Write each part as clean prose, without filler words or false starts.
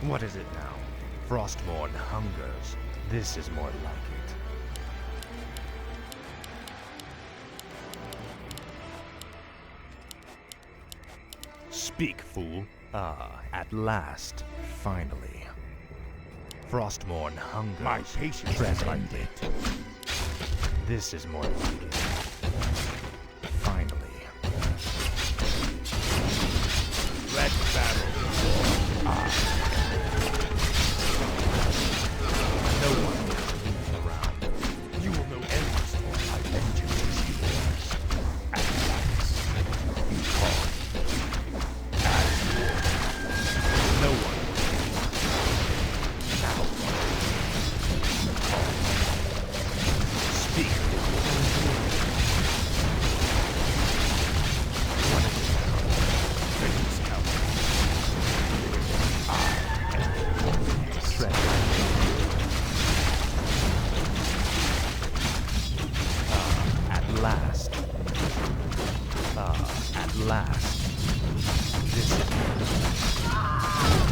What is it now? Frostmourne hungers. This is more like it. Speak, fool. Ah, at last. Finally. Frostmourne hungers. My patience Tread is lightly. This is more like it. Finally. Red battle. No one will be around. You will know endless for my vengeance is yours. At last. You call. No one. Now. You call. Speak. What is it? Vengeance comes. Tread. At last. At last. This is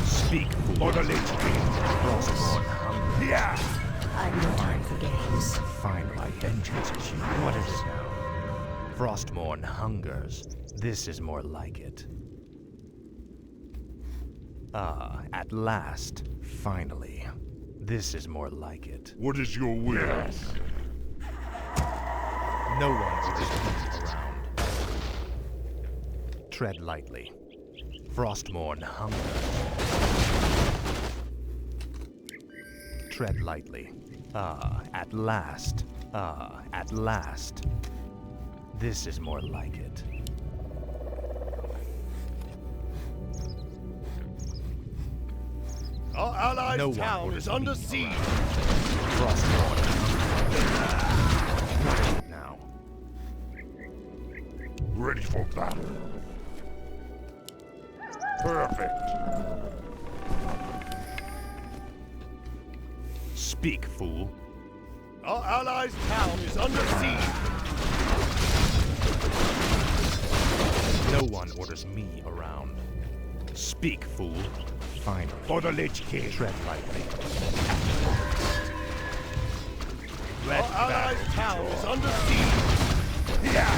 Speak, fool. For the Lich King. Frostmourne hunger. Yeah. I've no time for games. Finally. My vengeance is you. What is it now? Frostmourne hungers. This is more like it. At last. Finally. This is more like it. What is your will? No one is around. Tread lightly. Frostmourne hunger. Tread lightly. At last. At last. This is more like it. Our allies' No one town would is under be siege. Frostmourne hunger. Now. Ready for battle. Perfect. Speak, fool. Our allies' town is under siege. No one orders me around. Speak, fool. Finally. For the Lich King. Tread lightly. Our allies' town is under siege. Yeah.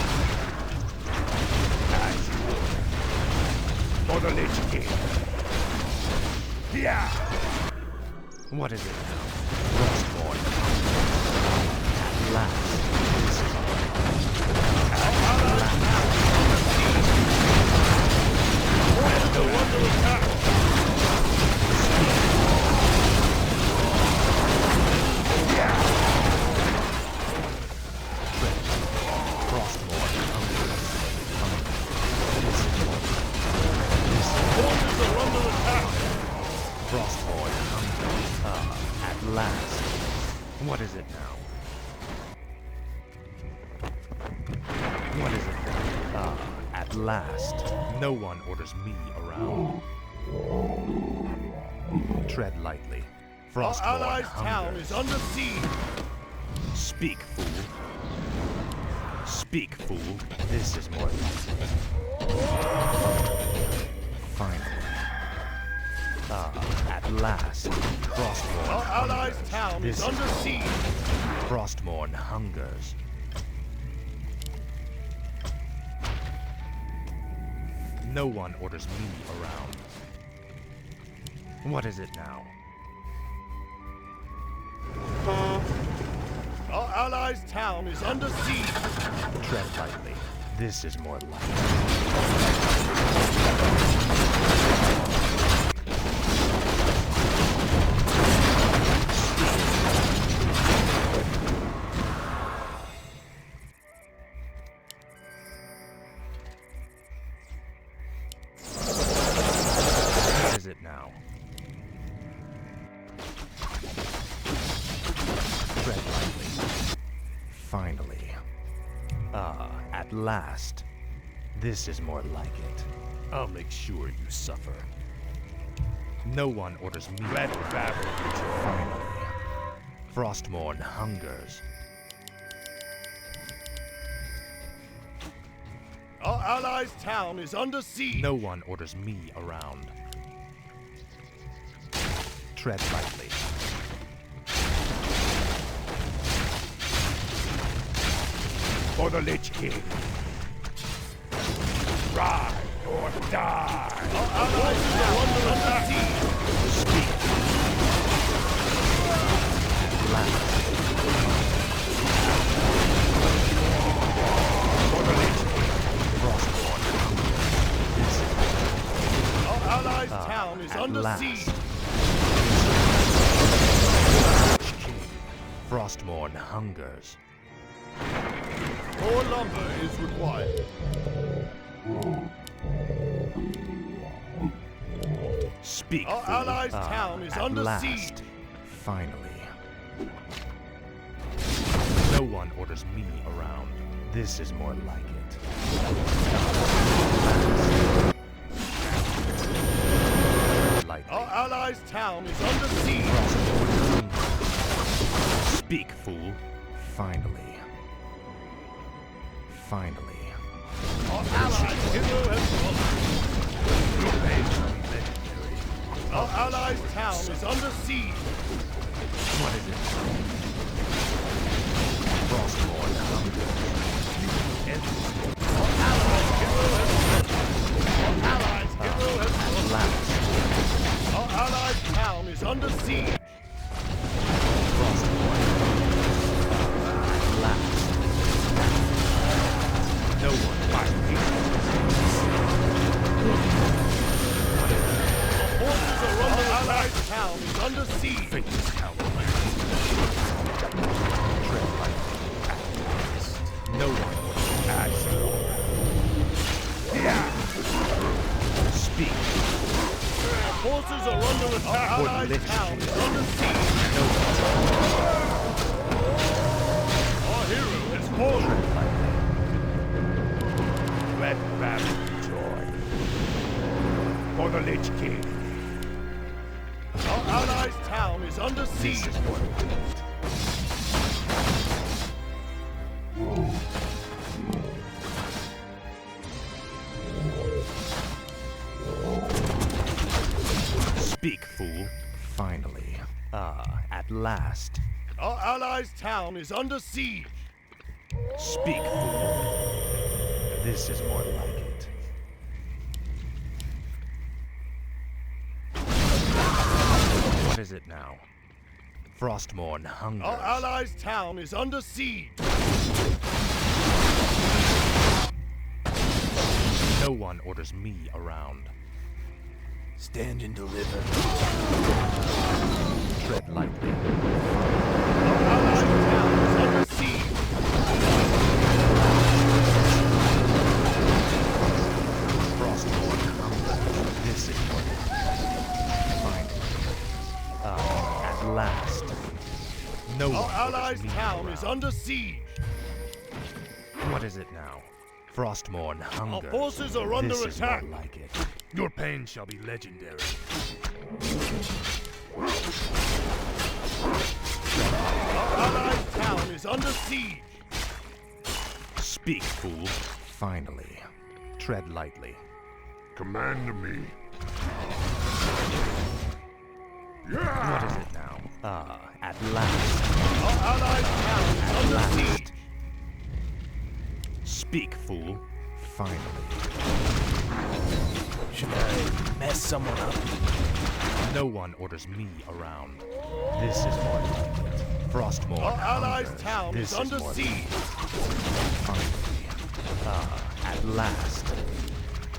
As you will. For the Lich King. Yeah. What is it now? Frostmourne. At last. This is Our allies' town is under siege. Forces are under attack. Yeah. Frostmourne. Forces are under attack. Frostmourne. At last. What is it now? What is it now? At last. No one orders me around. Tread lightly. Our Frostmourne allies' town hungers. is under siege. Speak, fool. Speak, fool. This is more like it. Finally. At last. Frostmourne Our allies' hungers. town This is under siege. Frostmourne hungers. No one orders me around. What is it now? Our allies' town is under siege. Tread lightly. This is more like it. What is it now? Tread lightly. Finally. Ah, at last. This is more like it. I'll make sure you suffer. No one orders me. Red Babel. Finally. Frostmourne hungers. Our allies' town is under siege. No one orders me around. Tread lightly. For the Lich King. Ride or die. Our allies' town is under siege. Speak. Last. For the Lich King. Frostmourne hungers. Our allies' town is at under last. siege. Frostmourne hungers. More lumber is required. Speak. Our fool. allies' town is at under last. siege. Finally. No one orders me around. This is more like it. Lightly. Our allies' town is under siege. Frostmourne hungers. Speak, fool. Finally. Finally. Our allies' hero has fallen. Your pain shall be legendary. Our allies' town is under siege. What is it? Frostmourne hungers. Our allies' hero has fallen. Our allies' hero has At fallen. last. Our allies' town is under siege. Frostmourne hungers. At last. No one fights me. Forces are under attack. Our allies' town is under siege. Fate is cowardly. Tread lightly. No one will ask. Yeah. Speak. Forces are under attack. Our For the allies' Lich town King. is under siege. No one. Our hero has fallen. Tread lightly. Red Babel joy. For the Lich King. Our allies' town is under This siege. is more like it. Speak, fool. Finally. Ah, at last. Our allies' town is under siege. Speak, fool. This is more like it. What is it now? Frostmourne hungers. Our allies' town is under siege. No one orders me around. Stand and deliver. Tread lightly. Our allies' town is under siege. Frostmourne hungers. This is what finally. Ah, at last. No Our one allies' orders me town is around. under siege. What is it now? Frostmourne Our hungers. forces are under This is attack. more like it. Your pain shall be legendary. Our allies' town is under siege. Speak, fool. Finally. Tread lightly. Command me. What is it now? Ah, at last. Our allies' town is At under last. siege. Speak, fool. Finally. Should I mess someone up? No one orders me around. This is more like it. Frostmourne Our allies' hungers. town This is under more siege. Finally. Ah, at last.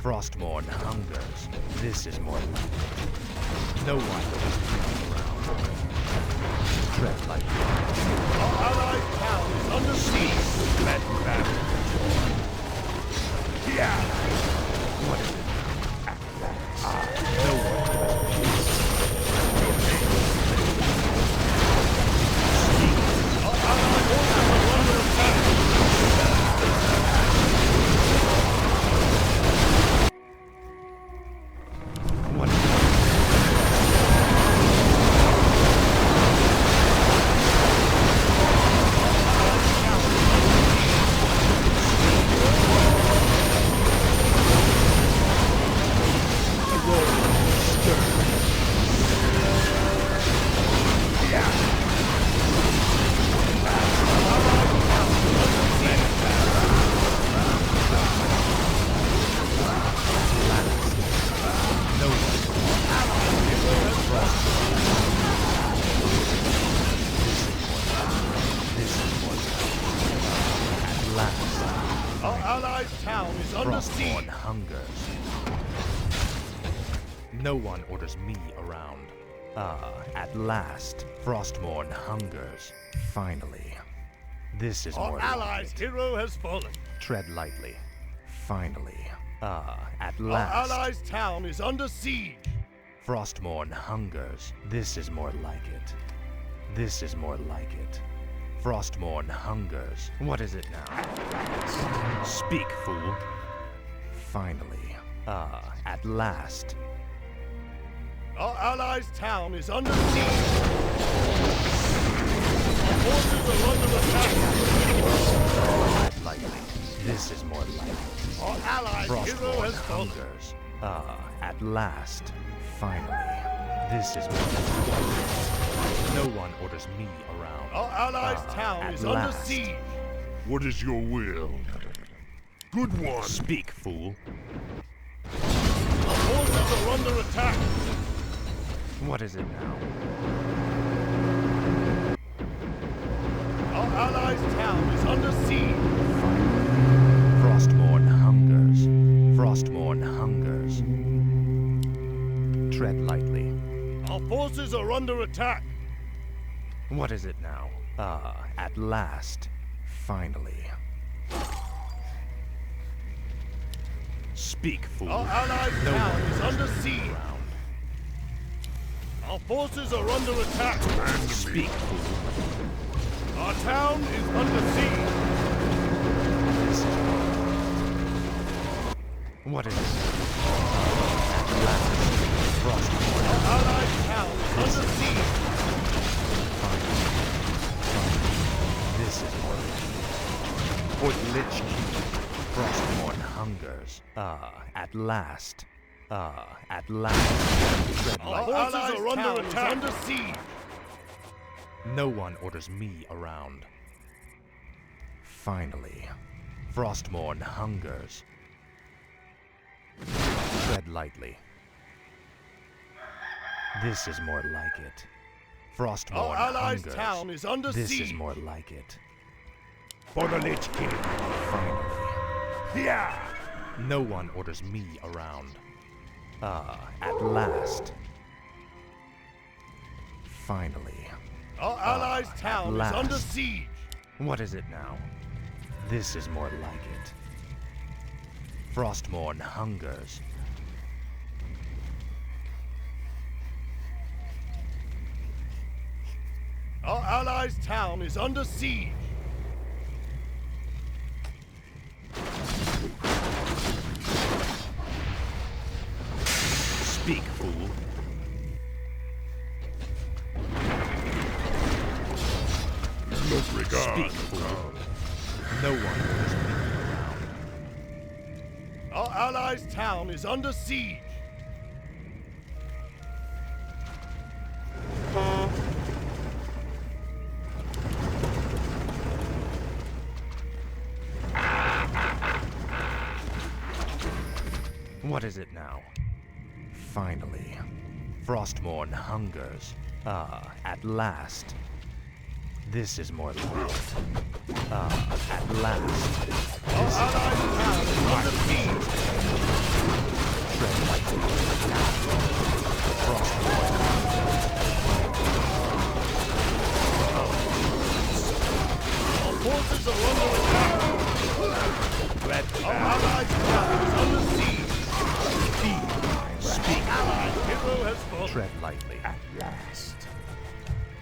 Frostmourne hungers. This is more like it. No one is around. Tread lightly. Our allied town is under siege. Let battle. Yeah. What is it? No one Our allied forces are under attack. What is it? Our allied town is under siege. Frostmourne hungers. No one orders me around. At last, Frostmourne hungers. Finally. This is Our more allies' like it. hero has fallen. Tread lightly. Finally. At Our last. allies' town is under siege. Frostmourne hungers. This is more like it. This is more like it. Frostmourne hungers. What is it now? Speak, fool. Finally. At last. Our allies' town is under siege. Our forces are under attack. Tread lightly. This is more like it. Our allies' hero Frostmourne has fallen. hungers. At last. Finally. This is more like it. No one orders me around. Our allies' town at is under last. siege. What is your will? Good one. Speak, fool. Our forces are under attack. What is it now? Our allies' town is under siege. Frostmourne hungers. Frostmourne hungers. Tread lightly. Our forces are under attack. What is it now? At last. Finally. Speak, fool. Our allies' No town one is under orders me siege. around. Our forces are under attack. Speak, fool. Our town is under siege. This is what is it? At last. Frostmourne. Our allied town is under siege. This is more for the Lich King. Frostmourne hungers. At last. At last. Tread Our lightly. forces are under attack. Under siege. No one orders me around. Finally. Frostmourne hungers. Tread lightly. This is more like it. Frostmourne Our allies' hungers. town is under This siege. is more like it. For the Lich King. Finally. Yeah. No one orders me around. At last. Finally. Our allies' town is last. under siege. What is it now? This is more like it. Frostmourne hungers. Our allies' town is under siege. Speak, fool. Most regards. Speak, fool. No one orders me around. Our allies' town is under siege. What is it now? Finally. Frostmourne hungers. At last. This is more like it. At last. Our allies' town is under siege. Tread lightly. Frostborn. Our forces are under attack. Our allies' town is under siege. Speak. Allied hero has fallen. Tread lightly. At last.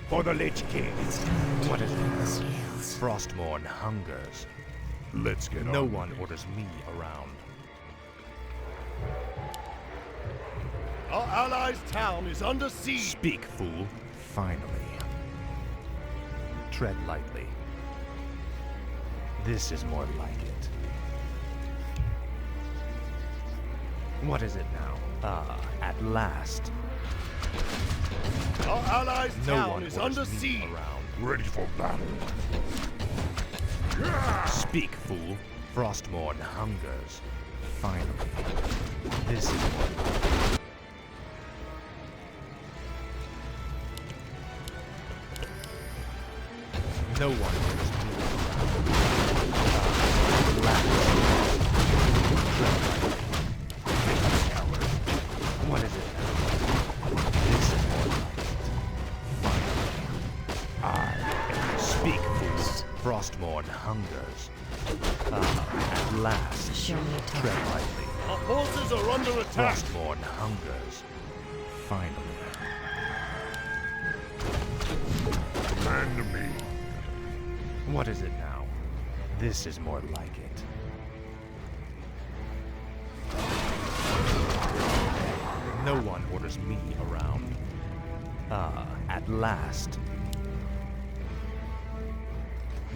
For the Lich King. What is it? Seals. Frostborn hungers. Let's get No on. one orders me around. Our allies' town is under siege. Speak, fool. Finally. Tread lightly. This is more like it. What is it now? At last. Our allies' No town one is orders under me siege. around. Ready for battle. Speak, fool. Frostborn hungers. Finally. This is more like it. No one orders me around. What is it now? This is more like it. Finally. Speak, fool. Frostborn hungers. At last. Show me Tread time. lightly. Our forces are under attack. Frostborn hungers. Finally. Command me. What is it now? This is more like it. No one orders me around. At last.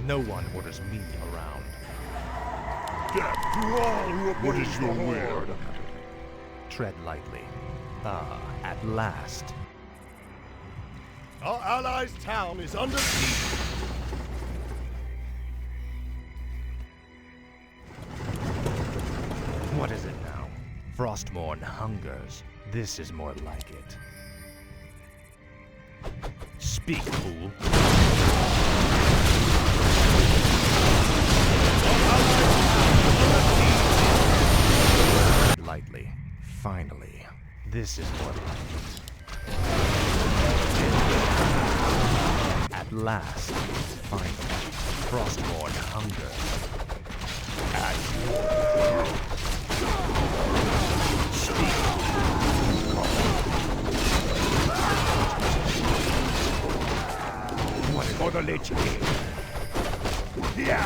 No one orders me around. Death to all who oppose. What is your will? Tread lightly. At last. Our allies' town is under siege. What is it now? Frostborn hungers. This is more like it. Speak, fool. Lightly. Finally. This is more like it. At last. Finally. Frostborn hunger. For the Lich King. Yeah.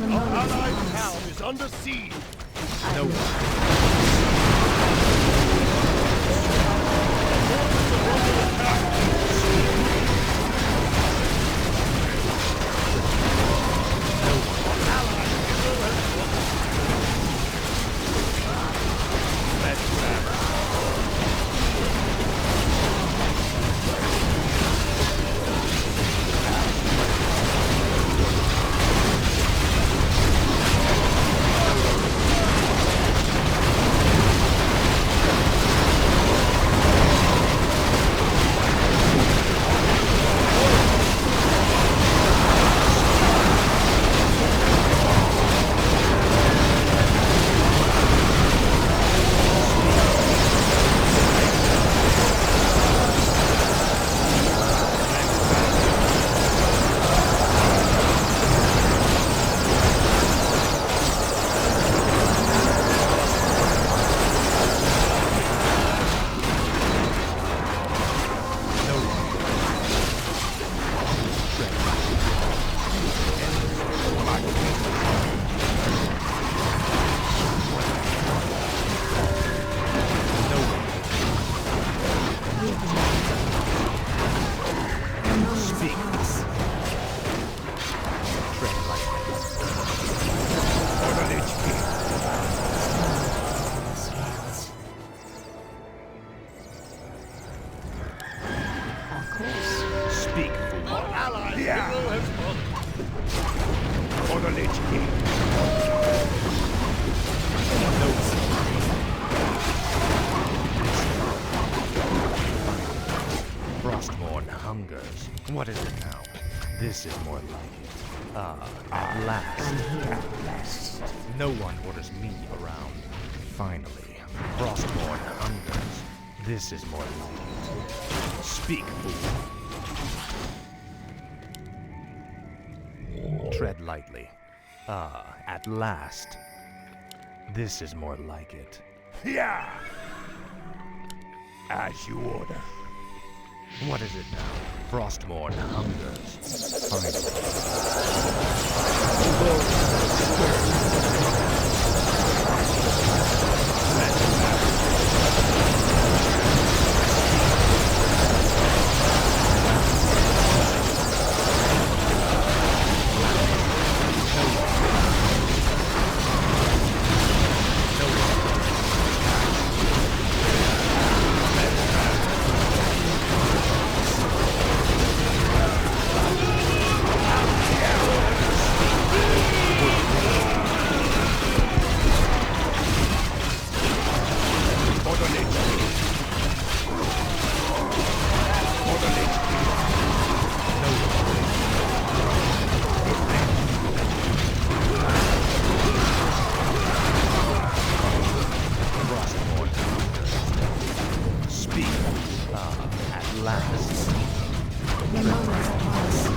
Our allies' town is under siege. No one. Speak, fool. Our allies' hero has fallen. For the Lich King. Frostborn hungers. What is it now? This is more like it. At last. I'm here at last. No one orders me around. Finally. Frostborn hungers. This is more like it. Speak, fool. Tread lightly. Ah, at last. This is more like it. Yeah! As you order. What is it now? Frostborn hungers. Finally. The moment was